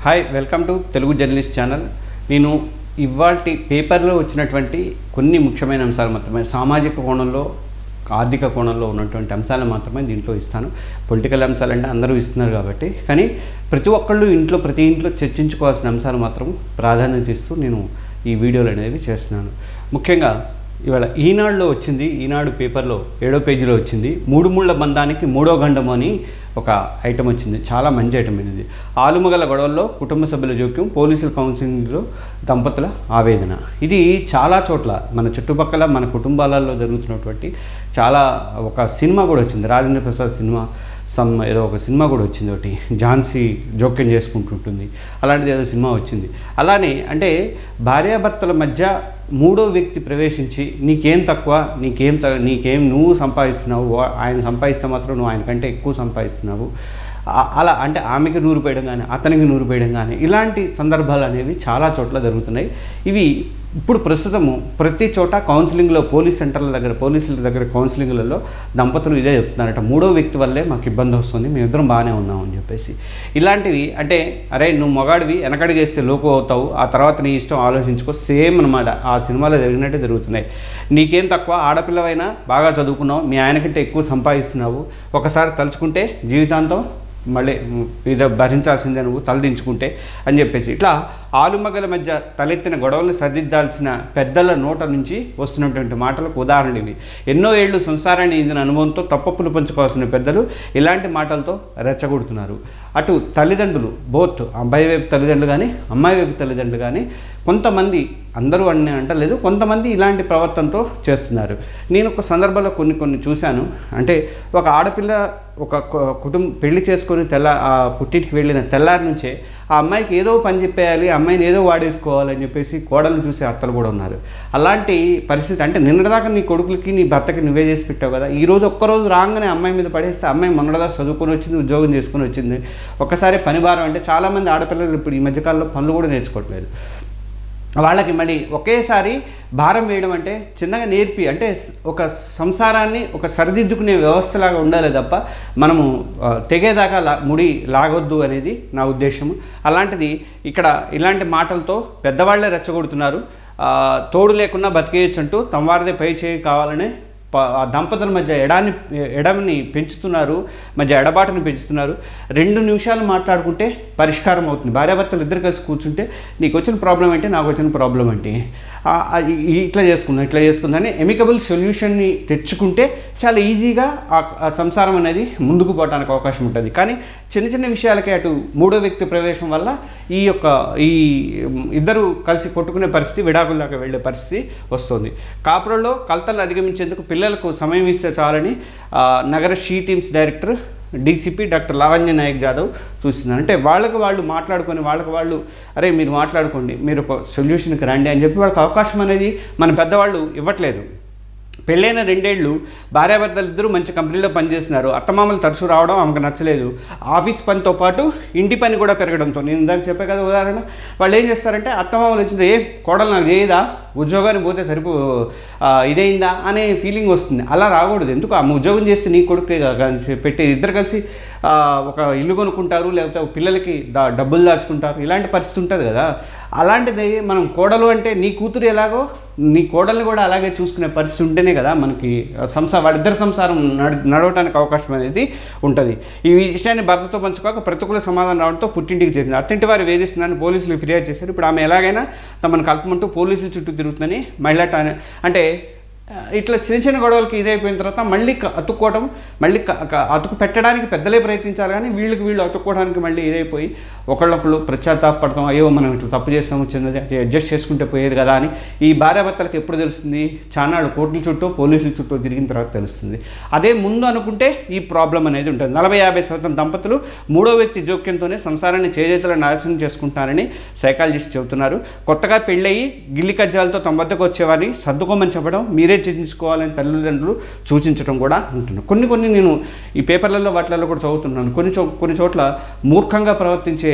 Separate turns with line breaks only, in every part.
Hi, welcome to Telugu journalist channel. నేను ఇవాల్టి పేపర్లో వచ్చినటువంటి కొన్ని ముఖ్యమైన అంశాలు మాత్రమే, సామాజిక కోణంలో ఆర్థిక కోణంలో ఉన్నటువంటి అంశాలు మాత్రమే దీంట్లో ఇస్తాను. పొలిటికల్ అంశాలు అంటే అందరూ ఇస్తున్నారు కాబట్టి, కానీ ప్రతి ఒక్కళ్ళు ప్రతి ఇంట్లో చర్చించుకోవాల్సిన అంశాలు మాత్రం ప్రాధాన్యత ఇస్తూ నేను ఈ వీడియోలు అనేవి చేస్తున్నాను. ముఖ్యంగా ఇవాళ ఈనాడులో వచ్చింది, ఈనాడు పేపర్లో 7వ పేజీలో వచ్చింది, మూడు ముళ్ళ బంధానికి మూడో గండము అని ఒక ఐటమ్ వచ్చింది. చాలా మంచి ఐటమ్ ఇది. ఆలుమగల గొడవల్లో కుటుంబ సభ్యుల జోక్యం, పోలీసుల కౌన్సిలింగ్లో దంపతుల ఆవేదన. ఇది చాలా చోట్ల మన చుట్టుపక్కల మన కుటుంబాలలో జరుగుతున్నటువంటి చాలా ఒక సినిమా కూడా వచ్చింది, రాజేంద్ర ప్రసాద్ సినిమా ఏదో ఒక సినిమా కూడా వచ్చింది, ఒకటి ఝాన్సీ జోక్యం చేసుకుంటుంటుంది, అలాంటిది ఏదో సినిమా వచ్చింది. అలానే అంటే భార్యాభర్తల మధ్య మూడో వ్యక్తి ప్రవేశించి నీకేం తక్కువ, నీకేం నువ్వు సంపాదిస్తున్నావు, ఆయన సంపాదిస్తే మాత్రం నువ్వు ఆయన కంటే ఎక్కువ సంపాదిస్తున్నావు, అలా అంటే ఆమెకి నూరు పోయడం కానీ అతనికి నూరు పోయడం కానీ ఇలాంటి సందర్భాలు అనేవి చాలా చోట్ల జరుగుతున్నాయి. ఇవి ఇప్పుడు ప్రస్తుతము ప్రతి చోట కౌన్సిలింగ్లో పోలీసుల దగ్గర కౌన్సిలింగ్లలో దంపతులు ఇదే చెప్తున్నారట, మూడో వ్యక్తి వల్లే మాకు ఇబ్బంది వస్తుంది, మేమిద్దరం బాగానే ఉన్నామని చెప్పేసి. ఇలాంటివి అంటే అరే నువ్వు మగాడివి వెనకడిగేస్తే లోపు అవుతావు, ఆ తర్వాత నీ ఇష్టం ఆలోచించుకో, సేమ్ అనమాట ఆ సినిమాలో జరిగినట్టే జరుగుతున్నాయి. నీకేం తక్కువ, ఆడపిల్లవైనా బాగా చదువుకున్నావు, మీ ఆయనకంటే ఎక్కువ సంపాదిస్తున్నావు, ఒకసారి తలుచుకుంటే జీవితాంతం మళ్ళీ ఇది భరించాల్సిందే నువ్వు తలదించుకుంటే అని చెప్పేసి, ఇట్లా ఆలుమగల మధ్య తలెత్తిన గొడవలను సరిదిద్దాల్సిన పెద్దల నోట నుంచి వస్తున్నటువంటి మాటలకు ఉదాహరణ ఇవి. ఎన్నో ఏళ్ళు సంసారాన్ని ఇందిన అనుభవంతో తప్పప్పులు పంచుకోవాల్సిన పెద్దలు ఇలాంటి మాటలతో రెచ్చగొడుతున్నారు. అటు తల్లిదండ్రులు బోత్ అబ్బాయి వైపు తల్లిదండ్రులు కానీ అమ్మాయి వైపు తల్లిదండ్రులు కానీ కొంతమంది, అందరూ అని అంటలేదు, కొంతమంది ఇలాంటి ప్రవర్తనతో చేస్తున్నారు. నేను ఒక సందర్భంలో కొన్ని చూశాను. అంటే ఒక ఆడపిల్ల ఒక పెళ్లి చేసుకొని పుట్టింటికి వెళ్ళిన తెల్లారి నుంచే ఆ అమ్మాయికి ఏదో పని చెప్పేయాలి, అమ్మాయిని ఏదో వాడేసుకోవాలని చెప్పేసి కోడలు చూసే అత్తలు కూడా ఉన్నారు. అలాంటి పరిస్థితి అంటే నిన్నటిదాకా నీ కొడుకులకి నీ భర్తకి నువ్వే చేసి పెట్టావు కదా, ఈరోజు ఒక్కరోజు రాగానే అమ్మాయి మీద పడేస్తే అమ్మాయి మొన్నటిదాకా చదువుకొని వచ్చింది, ఉద్యోగం చేసుకొని వచ్చింది, ఒక్కసారి పని భారం. అంటే చాలామంది ఆడపిల్లలు ఇప్పుడు ఈ మధ్యకాలంలో పనులు కూడా నేర్చుకోవట్లేదు. వాళ్ళకి మళ్ళీ ఒకేసారి భారం వేయడం అంటే చిన్నగా నేర్పి, అంటే ఒక సంసారాన్ని ఒక సరిదిద్దుకునే వ్యవస్థలాగా ఉండాలి తప్ప మనము తెగేదాకా ముడి లాగొద్దు అనేది నా ఉద్దేశము. అలాంటిది ఇక్కడ ఇలాంటి మాటలతో పెద్దవాళ్లే రెచ్చగొడుతున్నారు. తోడు లేకుండా బతికేయచ్చు అంటూ తమవారిదే పై చేయి కావాలని దంపతుల మధ్య ఎడమని పెంచుతున్నారు, మధ్య ఎడబాటుని పెంచుతున్నారు. 2 నిమిషాలు మాట్లాడుకుంటే పరిష్కారం అవుతుంది. భార్యాభర్తలు ఇద్దరు కలిసి కూర్చుంటే నీకు వచ్చిన ప్రాబ్లం ఏంటి, నాకు వచ్చిన ప్రాబ్లం ఏంటి, ఇట్లా చేసుకుందని ఎమికబుల్ సొల్యూషన్ని తెచ్చుకుంటే చాలా ఈజీగా ఆ సంసారం అనేది ముందుకు పోవడానికి అవకాశం ఉంటుంది. కానీ చిన్న విషయాలకే అటు మూడో వ్యక్తి ప్రవేశం వల్ల ఈ ఇద్దరు కలిసి కొట్టుకునే పరిస్థితి, విడాకుల దాకా వెళ్ళే పరిస్థితి వస్తుంది. కాపురంలో కలతలు అధిగమించేందుకు పిల్లలకు సమయం ఇస్తే చాలని నగర she teams director DCP doctor Lavanya Nayak Jadhav చూస్తున్నారు. అంటే వాళ్ళు మాట్లాడుకొని వాళ్ళు అరే మీరు మాట్లాడుకోండి, మీరు ఒక సొల్యూషన్కి రండి అని చెప్పి వాళ్ళకి అవకాశం అనేది మన పెద్దవాళ్ళు ఇవ్వట్లేదు. పెళ్ళైన 2 ఏళ్ళు భార్యాభర్తలు ఇద్దరు మంచి కంపెనీలో పనిచేస్తున్నారు, అత్తమామలు తరచూ రావడం ఆమెకు నచ్చలేదు, ఆఫీస్ పనితో పాటు ఇంటి పని కూడా పెరగడంతో, నేను ఇందాక చెప్పే కదా ఉదాహరణ, వాళ్ళు ఏం చేస్తారంటే అత్తమామలు వచ్చింది కోడలు నాకు చేయదా, ఉద్యోగానికి పోతే ఇదైందా అనే ఫీలింగ్ వస్తుంది. అలా రాకూడదు. ఎందుకు ఆమె ఉద్యోగం చేస్తే నీ కొడుకే పెట్టి ఇద్దరు కలిసి ఒక ఇల్లు కొనుక్కుంటారు, లేకపోతే పిల్లలకి డబ్బులు దాచుకుంటారు, ఇలాంటి పరిస్థితి ఉంటుంది కదా. అలాంటిది మనం కోడలు అంటే నీ కూతురు ఎలాగో నీ కోడల్ని కూడా అలాగే చూసుకునే పరిస్థితి ఉంటేనే కదా మనకి వాళ్ళిద్దరి సంసారం నడవటానికి అవకాశం అనేది ఉంటుంది. ఈ విషయాన్ని భర్తతో పంచుకోక ప్రతికూల సమాధానం రావడంతో పుట్టింటికి చేరింది. అత్తింటి వారు వేధిస్తున్నారని పోలీసులు ఫిర్యాదు చేశారు. ఇప్పుడు ఆమె ఎలాగైనా తమను కలుపుమంటూ పోలీసుల చుట్టూ తిరుగుతుందని మహిళ అంటే ఇట్లా చిన్న గొడవలకి ఇదైపోయిన తర్వాత మళ్ళీ అతుక్కోవడం, మళ్ళీ అతుకు పెట్టడానికి పెద్దలే ప్రయత్నించాలి, కానీ వీళ్ళు అతుక్కోవడానికి మళ్ళీ ఇదైపోయి ఒకళ్ళొకళ్ళు పశ్చాత్తాపడతాం, అయ్యో మనం ఇట్లా తప్పు చేస్తాము, చిన్నది అడ్జస్ట్ చేసుకుంటే పోయేది కదా అని ఈ భార్యాభర్తలకు ఎప్పుడు తెలుస్తుంది, చానాళ్ళు కోర్టుల చుట్టూ పోలీసుల చుట్టూ తిరిగిన తర్వాత తెలుస్తుంది. అదే ముందు అనుకుంటే ఈ ప్రాబ్లం అనేది ఉంటుంది. 40-50% దంపతులు మూడో వ్యక్తి జోక్యంతోనే సంసారాన్ని చేజేతుల నాశనం చేసుకుంటారని సైకాలజిస్ట్ చెబుతున్నారు. కొత్తగా పెళ్ళయి గిల్లి కజ్జాలతో తమ వద్దకు వచ్చేవారిని సర్దుకోమని చెప్పడం, మీరే చర్చించుకోవాలని తల్లిదండ్రులు సూచించడం కూడా ఉంటున్నాను. కొన్ని నేను ఈ పేపర్లలో వాటిలలో కూడా చదువుతున్నాను. కొన్ని చోట్ల మూర్ఖంగా ప్రవర్తించే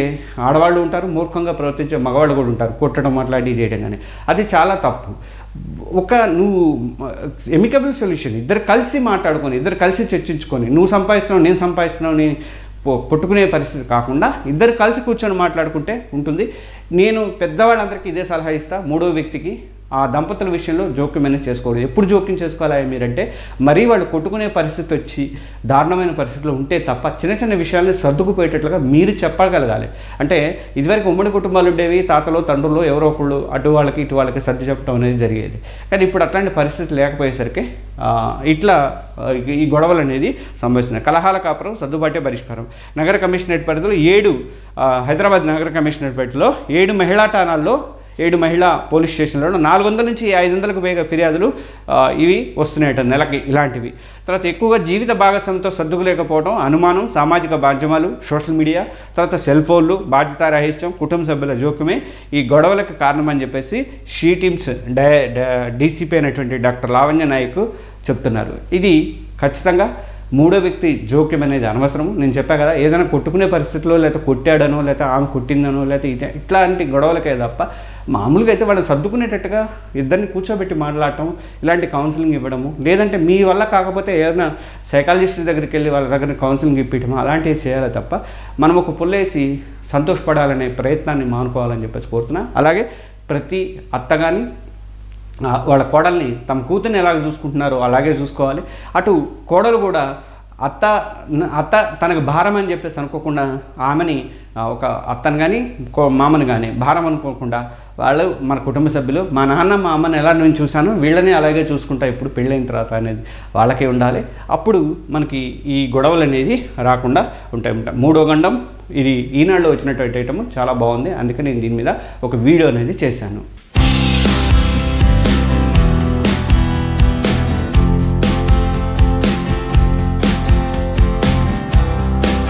ఆడవాళ్ళు ఉంటారు, మూర్ఖంగా ప్రవర్తించే మగవాళ్ళు కూడా ఉంటారు, కొట్టడం మాట్లాడి చేయడం కానీ. అది చాలా తప్పు. నువ్వు ఎమికబుల్ సొల్యూషన్, ఇద్దరు కలిసి మాట్లాడుకొని, ఇద్దరు కలిసి చర్చించుకొని, నువ్వు సంపాదిస్తున్నావు నేను సంపాదిస్తున్నావు కొట్టుకునే పరిస్థితి కాకుండా ఇద్దరు కలిసి కూర్చొని మాట్లాడుకుంటే ఉంటుంది. నేను పెద్దవాళ్ళందరికీ ఇదే సలహా ఇస్తా, మూడో వ్యక్తికి ఆ దంపతుల విషయంలో జోక్యం అనేది చేసుకోకూడదు. ఎప్పుడు జోక్యం చేసుకోవాలి మీరంటే, మరీ వాళ్ళు కొట్టుకునే పరిస్థితి వచ్చి దారుణమైన పరిస్థితిలో ఉంటే తప్ప చిన్న చిన్న విషయాలను సర్దుకుపోయేటట్లుగా మీరు చెప్పగలగాలి. అంటే ఇదివరకు ఉమ్మడి కుటుంబాలు ఉండేవి, తాతలో తండ్రులు ఎవరో ఒకళ్ళు అటు వాళ్ళకి ఇటు వాళ్ళకి సర్ది చెప్పడం అనేది జరిగేది. కానీ ఇప్పుడు అట్లాంటి పరిస్థితి లేకపోయేసరికి ఇట్లా ఈ గొడవలు అనేది సంభవిస్తున్నాయి. కలహాల కాపురం సర్దుబాటే పరిష్కారం. నగర కమిషనరేట్ పరిధిలో 7 హైదరాబాద్ నగర కమిషనరేట్ పరిధిలో 7 మహిళా ఠాణాల్లో 7 మహిళా పోలీస్ స్టేషన్లలో 400 నుంచి 500కు పైగా ఫిర్యాదులు ఇవి వస్తున్నాయట నెలకి ఇలాంటివి. తర్వాత ఎక్కువగా జీవిత భాగస్వామితో సర్దుకులేకపోవడం, అనుమానం, సామాజిక మాధ్యమాలు, సోషల్ మీడియా, తర్వాత సెల్ ఫోన్లు, బాధ్యతారాహిత్యం, కుటుంబ సభ్యుల జోక్యమే ఈ గొడవలకు కారణమని చెప్పేసి షీ టీమ్స్ డీసీపీ అయినటువంటి డాక్టర్ లావణ్య నాయక్ చెప్తున్నారు. ఇది ఖచ్చితంగా మూడో వ్యక్తి జోక్యం అనేది అనవసరము. నేను చెప్పా కదా, ఏదైనా కొట్టుకునే పరిస్థితిలో లేకపోతే కొట్టాడనో లేకపోతే ఆమె కొట్టిందనో లేకపోతే ఇట్లాంటి గొడవలకే తప్ప మామూలుగా అయితే వాళ్ళని సర్దుకునేటట్టుగా ఇద్దరిని కూర్చోబెట్టి మాట్లాడటం, ఇలాంటి కౌన్సిలింగ్ ఇవ్వడము, లేదంటే మీ వల్ల కాకపోతే ఏదైనా సైకాలజిస్ట్ దగ్గరికి వెళ్ళి వాళ్ళ దగ్గర కౌన్సిలింగ్ ఇప్పించడం అలాంటివి చేయాలి తప్ప మనం ఒక పుల్లేసి సంతోషపడాలనే ప్రయత్నాన్ని మానుకోవాలని చెప్పేసి కోరుతున్నా. అలాగే ప్రతి అత్త కానీ వాళ్ళ కోడల్ని తమ కూతుర్ని ఎలాగ చూసుకుంటున్నారో అలాగే చూసుకోవాలి. అటు కోడలు కూడా అత్త తనకు భారం అని చెప్పేసి అనుకోకుండా ఆమెని ఒక అత్తను కానీ మామని కానీ భారం అనుకోకుండా వాళ్ళు మన కుటుంబ సభ్యులు, మా నాన్న మా అమ్మని ఎలా నేను చూశాను వీళ్ళని అలాగే చూసుకుంటా ఇప్పుడు పెళ్ళైన తర్వాత అనేది వాళ్ళకే ఉండాలి. అప్పుడు మనకి ఈ గొడవలు అనేది రాకుండా ఉంటాయి. మూడో గండం ఇది ఈనాడులో వచ్చినటువంటి ఐటమ్ చాలా బాగుంది, అందుకని నేను దీని మీద ఒక వీడియో అనేది చేశాను.